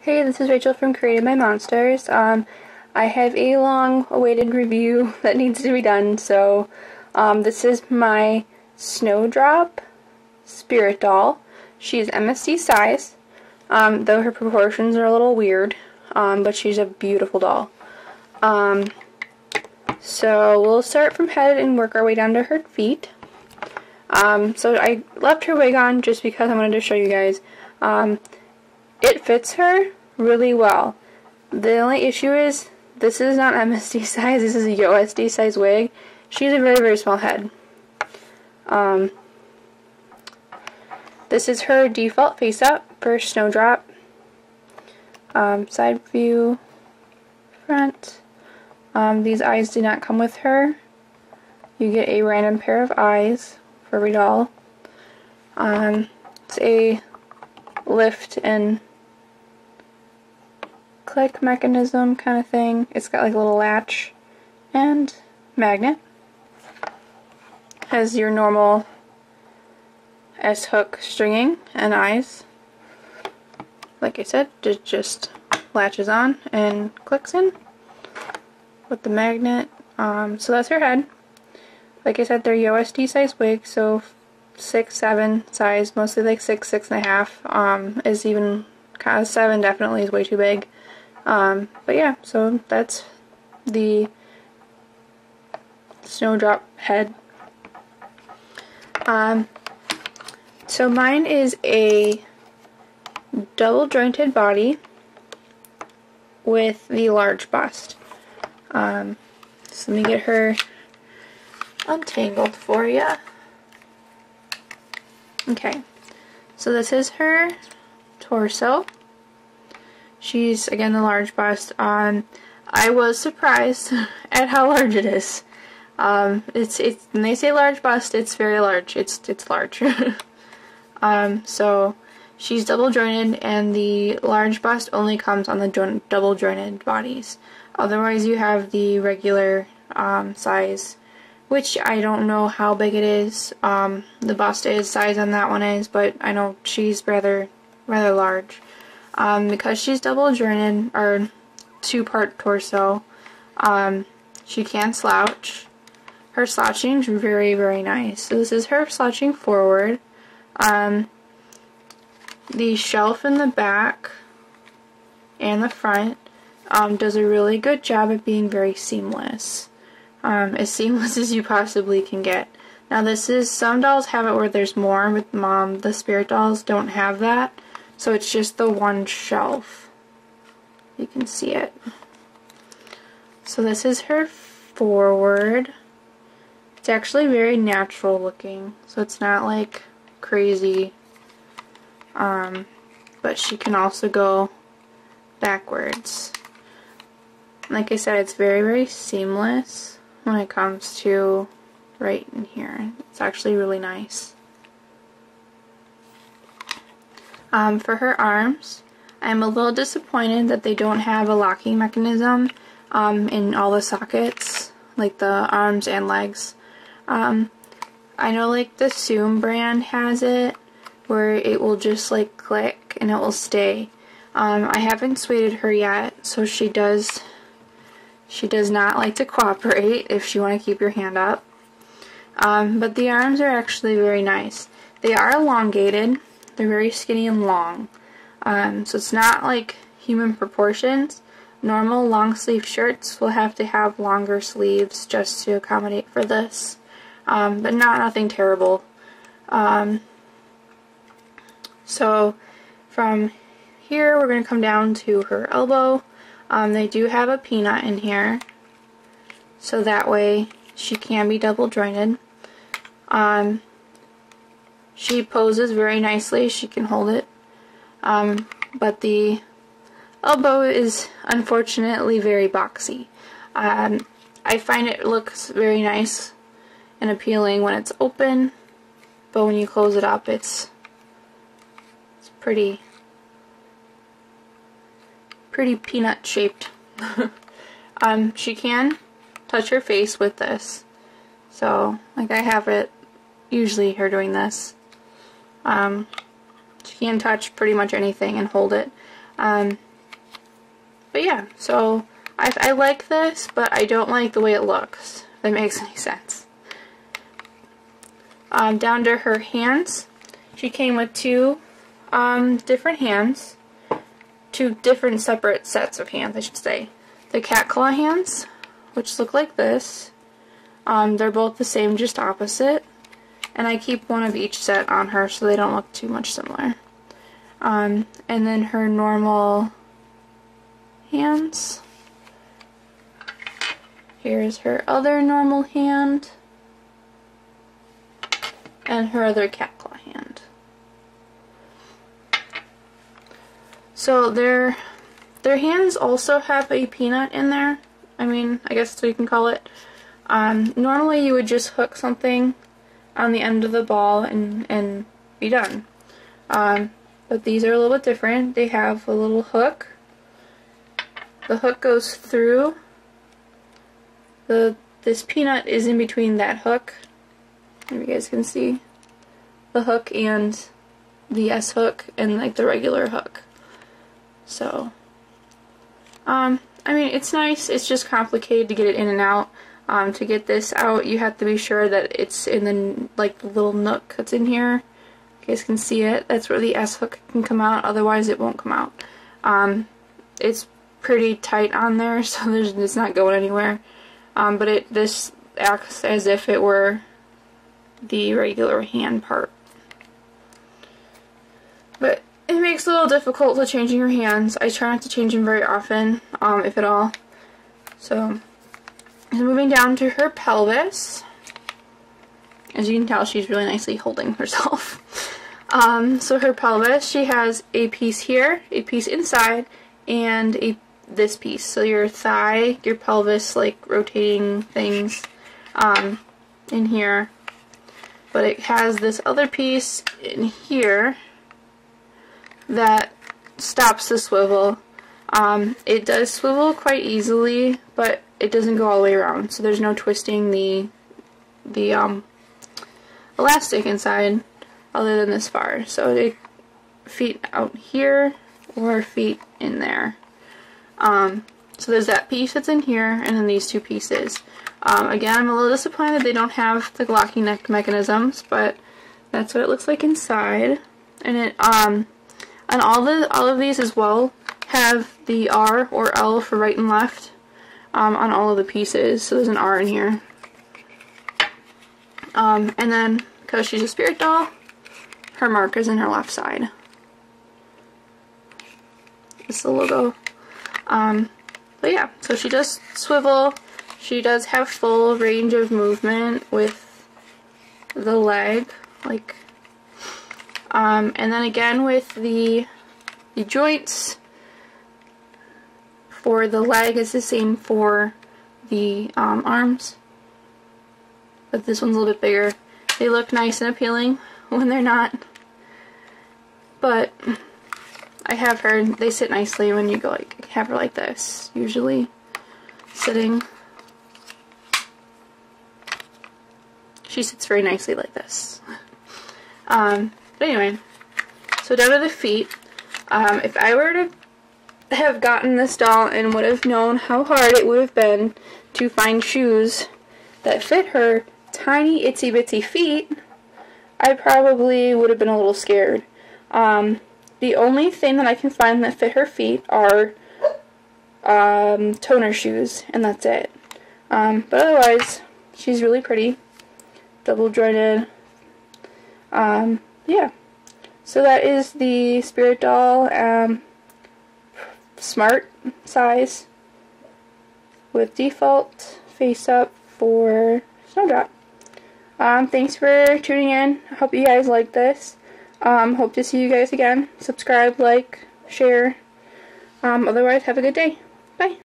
Hey, this is Rachel from Created by Monsters. I have a long-awaited review that needs to be done, so this is my Snowdrop spirit doll. She's MSD size, though her proportions are a little weird, but she's a beautiful doll. So we'll start from head and work our way down to her feet. So I left her wig on just because I wanted to show you guys. It fits her really well. The only issue is this is not MSD size, this is a USD size wig. She has a very, very small head. This is her default face up for Snowdrop. Side view, front. These eyes do not come with her. You get a random pair of eyes for every doll. It's a lift and click mechanism kind of thing. It's got like a little latch and magnet. Has your normal S-hook stringing and eyes. Like I said, it just latches on and clicks in with the magnet. So that's her head. Like I said, they're USD size wigs, so 6'7" size, mostly like 6, 6.5. Is even kind of 7 definitely is way too big. But yeah, so that's the Snowdrop head. So mine is a double jointed body with the large bust. So let me get her untangled for you. Okay, so this is her torso. She's, again, the large bust. I was surprised at how large it is. It's when they say large bust, it's very large. It's large. So she's double jointed, and the large bust only comes on the double jointed bodies. Otherwise, you have the regular size, which I don't know how big it is. The bust is size on that one is, but I know she's rather large. Because she's double jointed, or two-part torso, she can slouch. Her slouching is very, very nice. So this is her slouching forward. The shelf in the back and the front does a really good job at being very seamless. As seamless as you possibly can get. Now this is, some dolls have it where there's more, but the spirit dolls don't have that. So it's just the one shelf. You can see it. So this is her forward. It's actually very natural looking, so it's not like crazy. But she can also go backwards. Like I said, it's very, very seamless when it comes to right in here. It's actually really nice. For her arms, I'm a little disappointed that they don't have a locking mechanism in all the sockets, like the arms and legs. I know like the Zoom brand has it, where it will just like click and it will stay. I haven't suited her yet, so she does not like to cooperate if you want to keep your hand up. But the arms are actually very nice. They are elongated. They're very skinny and long. So it's not like human proportions. Normal long sleeve shirts will have to have longer sleeves just to accommodate for this. But nothing terrible. So from here we're going to come down to her elbow. They do have a peanut in here, so that way she can be double jointed. She poses very nicely, she can hold it, but the elbow is unfortunately very boxy. I find it looks very nice and appealing when it's open, but when you close it up it's pretty peanut shaped. She can touch her face with this, so like I have it, usually her doing this. She can touch pretty much anything and hold it. But yeah, so I like this, but I don't like the way it looks, if that makes any sense. Down to her hands. She came with two different hands. Two different separate sets of hands, I should say. The cat claw hands, which look like this. They're both the same, just opposite. And I keep one of each set on her so they don't look too much similar. And then her normal hands. Here's her other normal hand. And her other cat claw hand. So their hands also have a peanut in there. I mean, I guess that's what you can call it. Normally you would just hook something on the end of the ball and be done. But these are a little bit different. They have a little hook. The hook goes through. This peanut is in between that hook. If you guys can see the hook and the S hook and like the regular hook. So, I mean, it's nice. It's just complicated to get it in and out. To get this out, you have to be sure that it's in the little nook that's in here. You guys can see it. That's where the S hook can come out. Otherwise, it won't come out. It's pretty tight on there, so it's not going anywhere. But this acts as if it were the regular hand part. But it makes it a little difficult to changing your hands. I try not to change them very often, if at all. So, moving down to her pelvis. As you can tell, she's really nicely holding herself. So her pelvis, she has a piece here, a piece inside, and this piece. So your thigh, your pelvis, like rotating things in here. But it has this other piece in here that stops the swivel. It does swivel quite easily, but it doesn't go all the way around, so there's no twisting the elastic inside other than this far. So it feet out here or feet in there. So there's that piece that's in here, and then these two pieces. Again, I'm a little disappointed they don't have the locking neck mechanisms, but that's what it looks like inside. And it and all of these as well have the R or L for right and left on all of the pieces. So there's an R in here. And then, because she's a spirit doll, her mark is in her left side. This is the logo. But yeah, so she does swivel. She does have full range of movement with the leg, like, and then again with the joints for the leg is the same for the arms, but this one's a little bit bigger. They look nice and appealing when they're not, but I have her, they sit nicely when you go have her like this, usually sitting. She sits very nicely like this. But anyway, so down to the feet. If I were to have gotten this doll and would have known how hard it would have been to find shoes that fit her tiny itsy bitsy feet, I probably would have been a little scared. The only thing that I can find that fit her feet are toner shoes, and that's it. But otherwise, she's really pretty. Double jointed. Yeah. So that is the spirit doll smart size with default face up for Snowdrop. Thanks for tuning in. I hope you guys like this. Hope to see you guys again. Subscribe, like, share. Otherwise, have a good day. Bye.